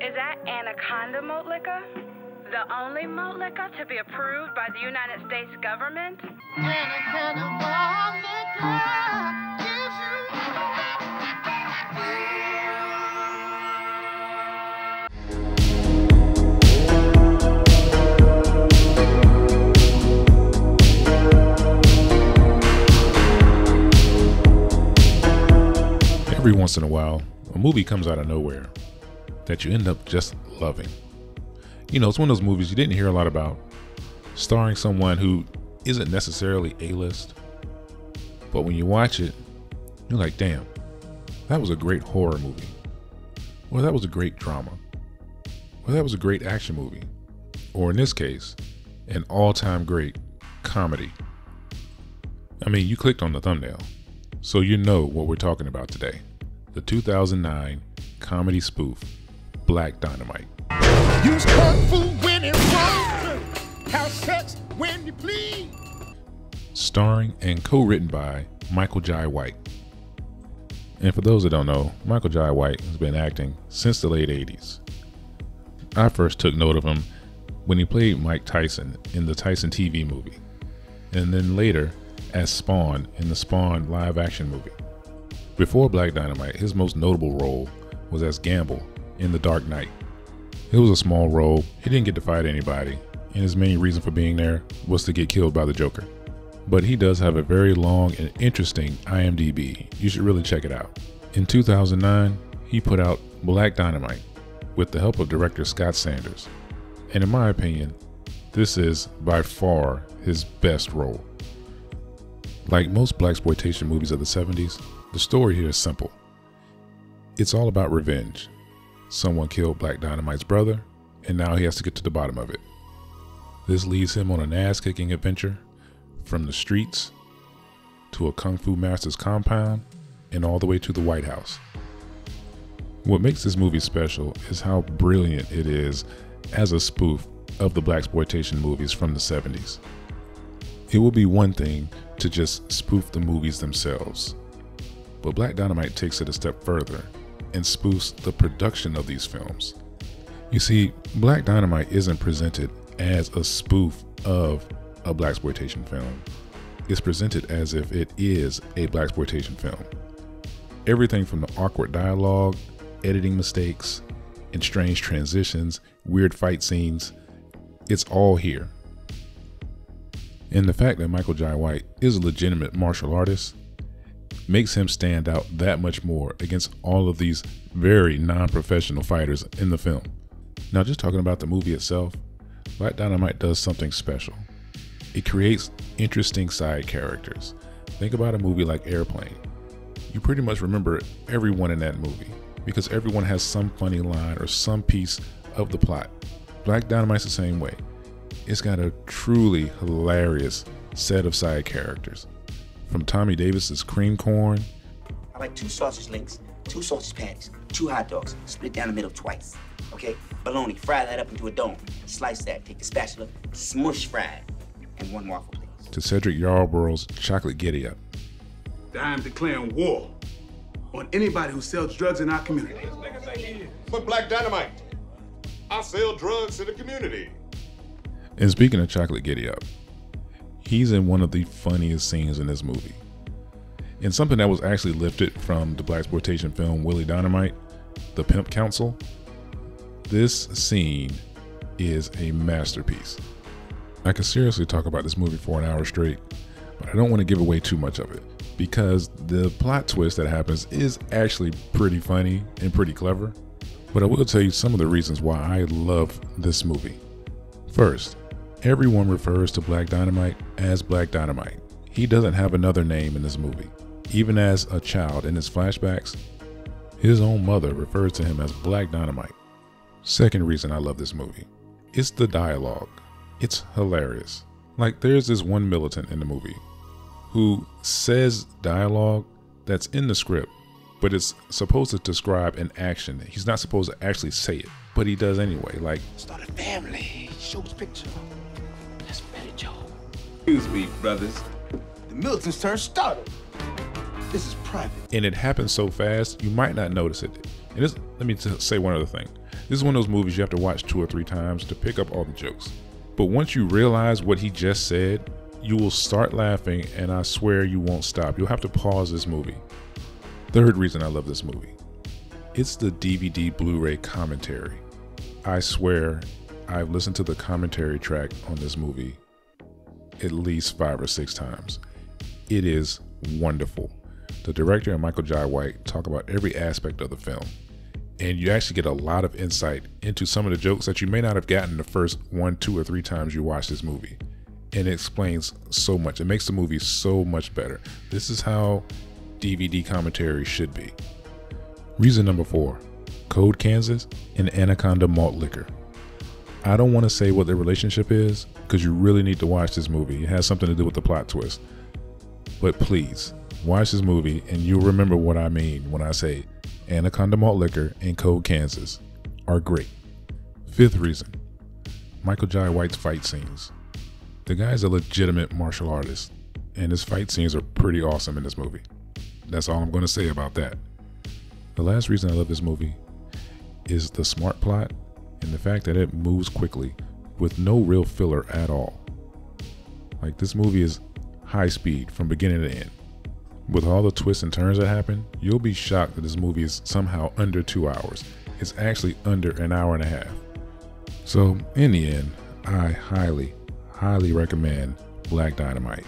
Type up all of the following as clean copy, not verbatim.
Is that Anaconda malt liquor? The only malt liquor to be approved by the United States government? Anaconda malt liquor gives you. Every once in a while, a movie comes out of nowhere that you end up just loving. You know, it's one of those movies you didn't hear a lot about, starring someone who isn't necessarily A-list, but when you watch it, you're like, damn, that was a great horror movie, or that was a great drama, or that was a great action movie, or in this case, an all-time great comedy. I mean, you clicked on the thumbnail, so you know what we're talking about today. The 2009 comedy spoof, Black Dynamite. Use kung fu when it wrong. Have sex when you please. Starring and co-written by Michael Jai White. And for those that don't know, Michael Jai White has been acting since the late 80s. I first took note of him when he played Mike Tyson in the Tyson TV movie, and then later as Spawn in the Spawn live action movie. Before Black Dynamite, his most notable role was as Gamble in The Dark Knight. It was a small role, he didn't get to fight anybody, and his main reason for being there was to get killed by the Joker. But he does have a very long and interesting IMDb, you should really check it out. In 2009, he put out Black Dynamite with the help of director Scott Sanders, and in my opinion, this is by far his best role. Like most Blaxploitation movies of the 70s, the story here is simple. It's all about revenge. Someone killed Black Dynamite's brother, and now he has to get to the bottom of it. This leads him on an ass-kicking adventure from the streets to a kung fu master's compound and all the way to the White House. What makes this movie special is how brilliant it is as a spoof of the Blaxploitation movies from the 70s. It would be one thing to just spoof the movies themselves, but Black Dynamite takes it a step further and spoofs the production of these films. You see, Black Dynamite isn't presented as a spoof of a Blaxploitation film. It's presented as if it is a Blaxploitation film. Everything from the awkward dialogue, editing mistakes, and strange transitions, weird fight scenes, it's all here. And the fact that Michael Jai White is a legitimate martial artist makes him stand out that much more against all of these very non-professional fighters in the film. Now, just talking about the movie itself, Black Dynamite does something special. It creates interesting side characters. Think about a movie like Airplane. You pretty much remember everyone in that movie because everyone has some funny line or some piece of the plot. Black Dynamite's the same way. It's got a truly hilarious set of side characters. From Tommy Davis's cream corn. I like 2 sausage links, 2 sausage patties, 2 hot dogs, split down the middle twice. Okay? Bologna, fry that up into a dome. Slice that, take the spatula, smush fry it, and 1 waffle, please. To Cedric Yarborough's chocolate giddy-up. I'm declaring war on anybody who sells drugs in our community. But Black Dynamite, I sell drugs to the community. And speaking of chocolate giddy-up, he's in one of the funniest scenes in this movie. And something that was actually lifted from the Blaxploitation film Willie Dynamite, The Pimp Council. This scene is a masterpiece. I could seriously talk about this movie for an hour straight, but I don't want to give away too much of it because the plot twist that happens is actually pretty funny and pretty clever. But I will tell you some of the reasons why I love this movie. First, everyone refers to Black Dynamite as Black Dynamite. He doesn't have another name in this movie. Even as a child in his flashbacks, his own mother refers to him as Black Dynamite. Second reason I love this movie, it's the dialogue. It's hilarious. Like, there's this one militant in the movie who says dialogue that's in the script, but it's supposed to describe an action. He's not supposed to actually say it, but he does anyway. Like, start a family. Show's picture. That's better, Joe. Excuse me, brothers. The militants turned starter. This is private. And it happens so fast, you might not notice it. And let me say one other thing. This is one of those movies you have to watch 2 or 3 times to pick up all the jokes. But once you realize what he just said, you will start laughing, and I swear you won't stop. You'll have to pause this movie. Third reason I love this movie. It's the DVD Blu-ray commentary. I swear I've listened to the commentary track on this movie at least 5 or 6 times. It is wonderful. The director and Michael Jai White talk about every aspect of the film, and you actually get a lot of insight into some of the jokes that you may not have gotten the first 1, 2, or 3 times you watch this movie. And it explains so much. It makes the movie so much better. This is how DVD commentary should be. Reason number 4, Code Kansas and Anaconda Malt Liquor. I don't want to say what their relationship is because you really need to watch this movie. It has something to do with the plot twist. But please, watch this movie and you'll remember what I mean when I say Anaconda Malt Liquor and Code Kansas are great. 5th reason, Michael Jai White's fight scenes. The guy's a legitimate martial artist, and his fight scenes are pretty awesome in this movie. That's all I'm going to say about that. The last reason I love this movie is the smart plot and the fact that it moves quickly with no real filler at all. Like, this movie is high speed from beginning to end. With all the twists and turns that happen, you'll be shocked that this movie is somehow under 2 hours. It's actually under an hour and a half. So in the end, I highly recommend Black Dynamite.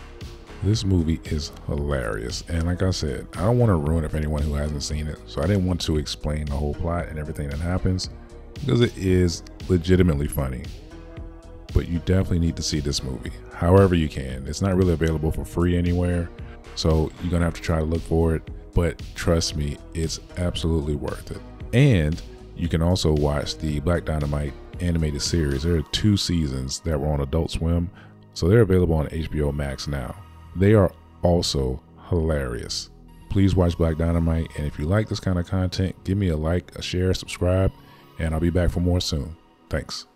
This movie is hilarious, and like I said, I don't want to ruin it for anyone who hasn't seen it, so I didn't want to explain the whole plot and everything that happens, because it is legitimately funny. But you definitely need to see this movie, however you can. It's not really available for free anywhere, so you're gonna have to try to look for it, but trust me, it's absolutely worth it. And you can also watch the Black Dynamite animated series. There are 2 seasons that were on Adult Swim, so they're available on HBO Max now. They are also hilarious. Please watch Black Dynamite, and if you like this kind of content, give me a like, a share, subscribe, and I'll be back for more soon. Thanks.